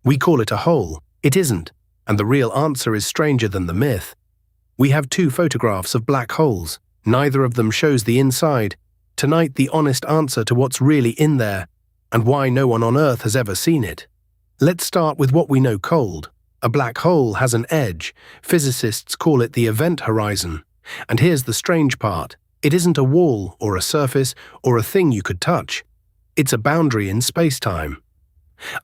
We call it a hole. It isn't, and the real answer is stranger than the myth. We have two photographs of black holes. Neither of them shows the inside. Tonight, the honest answer to what's really in there, and why no one on Earth has ever seen it. Let's start with what we know cold. A black hole has an edge. Physicists call it the event horizon. And here's the strange part. It isn't a wall or a surface or a thing you could touch. It's a boundary in space-time.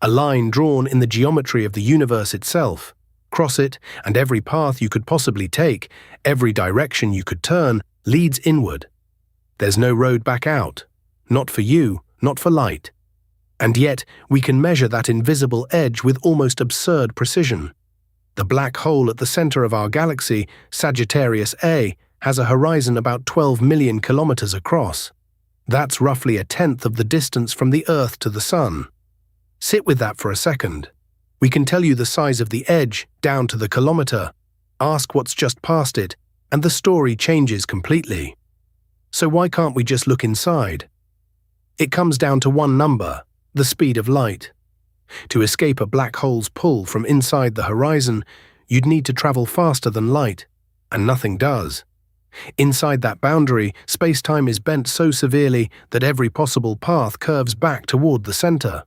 A line drawn in the geometry of the universe itself. Cross it, and every path you could possibly take, every direction you could turn, leads inward. There's no road back out. Not for you, not for light. And yet, we can measure that invisible edge with almost absurd precision. The black hole at the center of our galaxy, Sagittarius A, has a horizon about 12 million kilometers across. That's roughly a tenth of the distance from the Earth to the Sun. Sit with that for a second. We can tell you the size of the edge, down to the kilometer. Ask what's just past it, and the story changes completely. So why can't we just look inside? It comes down to one number: the speed of light. To escape a black hole's pull from inside the horizon, you'd need to travel faster than light, and nothing does. Inside that boundary, space-time is bent so severely that every possible path curves back toward the center.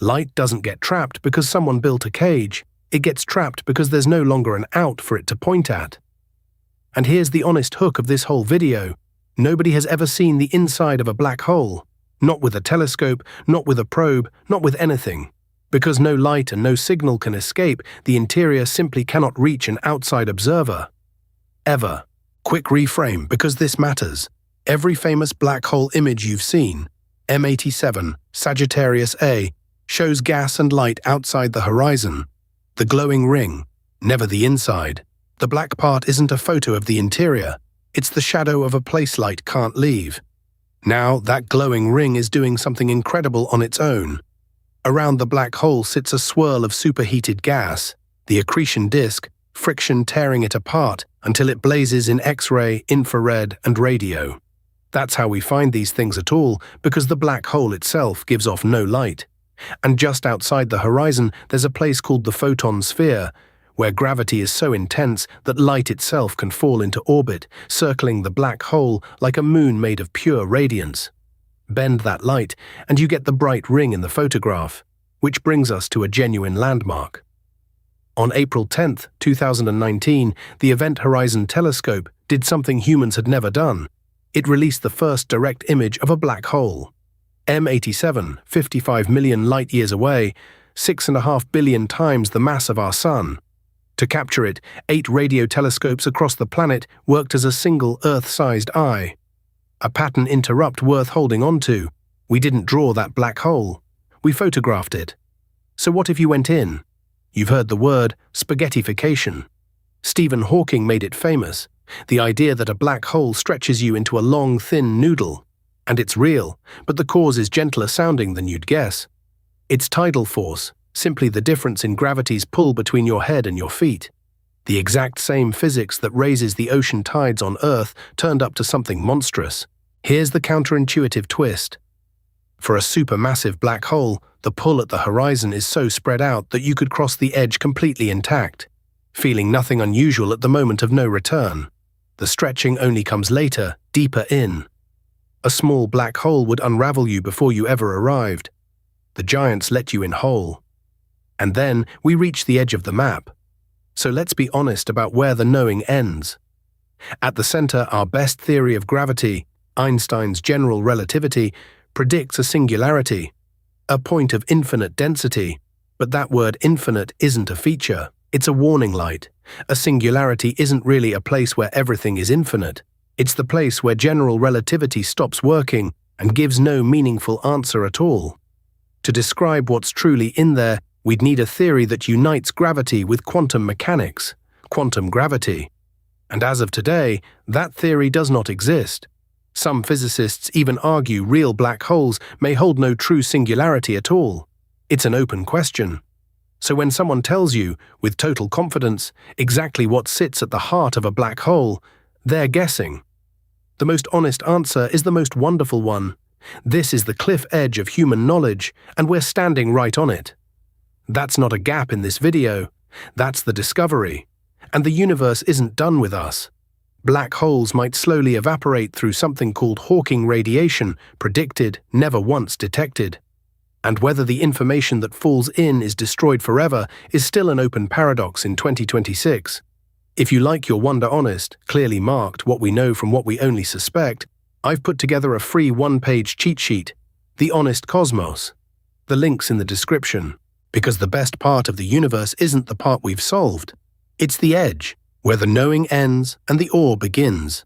Light doesn't get trapped because someone built a cage. It gets trapped because there's no longer an out for it to point at. And here's the honest hook of this whole video. Nobody has ever seen the inside of a black hole. Not with a telescope, not with a probe, not with anything. Because no light and no signal can escape, the interior simply cannot reach an outside observer. Ever. Quick reframe, because this matters. Every famous black hole image you've seen, M87, Sagittarius A, shows gas and light outside the horizon. The glowing ring, never the inside. The black part isn't a photo of the interior. It's the shadow of a place light can't leave. Now, that glowing ring is doing something incredible on its own. Around the black hole sits a swirl of superheated gas, the accretion disk, friction tearing it apart until it blazes in X-ray, infrared, and radio. That's how we find these things at all, because the black hole itself gives off no light. And just outside the horizon, there's a place called the photon sphere, where gravity is so intense that light itself can fall into orbit, circling the black hole like a moon made of pure radiance. Bend that light, and you get the bright ring in the photograph, which brings us to a genuine landmark. On April 10, 2019, the Event Horizon Telescope did something humans had never done. It released the first direct image of a black hole. M87, 55 million light-years away, 6.5 billion times the mass of our Sun. To capture it, 8 radio telescopes across the planet worked as a single Earth-sized eye. A pattern interrupt worth holding on to. We didn't draw that black hole. We photographed it. So what if you went in? You've heard the word spaghettification. Stephen Hawking made it famous. The idea that a black hole stretches you into a long, thin noodle. And it's real, but the cause is gentler sounding than you'd guess. It's tidal force, simply the difference in gravity's pull between your head and your feet. The exact same physics that raises the ocean tides on Earth turned up to something monstrous. Here's the counterintuitive twist. For a supermassive black hole, the pull at the horizon is so spread out that you could cross the edge completely intact, feeling nothing unusual at the moment of no return. The stretching only comes later, deeper in. A small black hole would unravel you before you ever arrived. The giants let you in whole. And then we reach the edge of the map. So let's be honest about where the knowing ends. At the center, our best theory of gravity, Einstein's general relativity, predicts a singularity, a point of infinite density. But that word infinite isn't a feature, it's a warning light. A singularity isn't really a place where everything is infinite. It's the place where general relativity stops working and gives no meaningful answer at all. To describe what's truly in there, we'd need a theory that unites gravity with quantum mechanics, quantum gravity. And as of today, that theory does not exist. Some physicists even argue real black holes may hold no true singularity at all. It's an open question. So when someone tells you, with total confidence, exactly what sits at the heart of a black hole, they're guessing. The most honest answer is the most wonderful one. This is the cliff edge of human knowledge, and we're standing right on it. That's not a gap in this video. That's the discovery. And the universe isn't done with us. Black holes might slowly evaporate through something called Hawking radiation, predicted, never once detected. And whether the information that falls in is destroyed forever is still an open paradox in 2026. If you like your Wonder Honest, clearly marked what we know from what we only suspect, I've put together a free one-page cheat sheet, The Honest Cosmos. The link's in the description, because the best part of the universe isn't the part we've solved. It's the edge, where the knowing ends and the awe begins.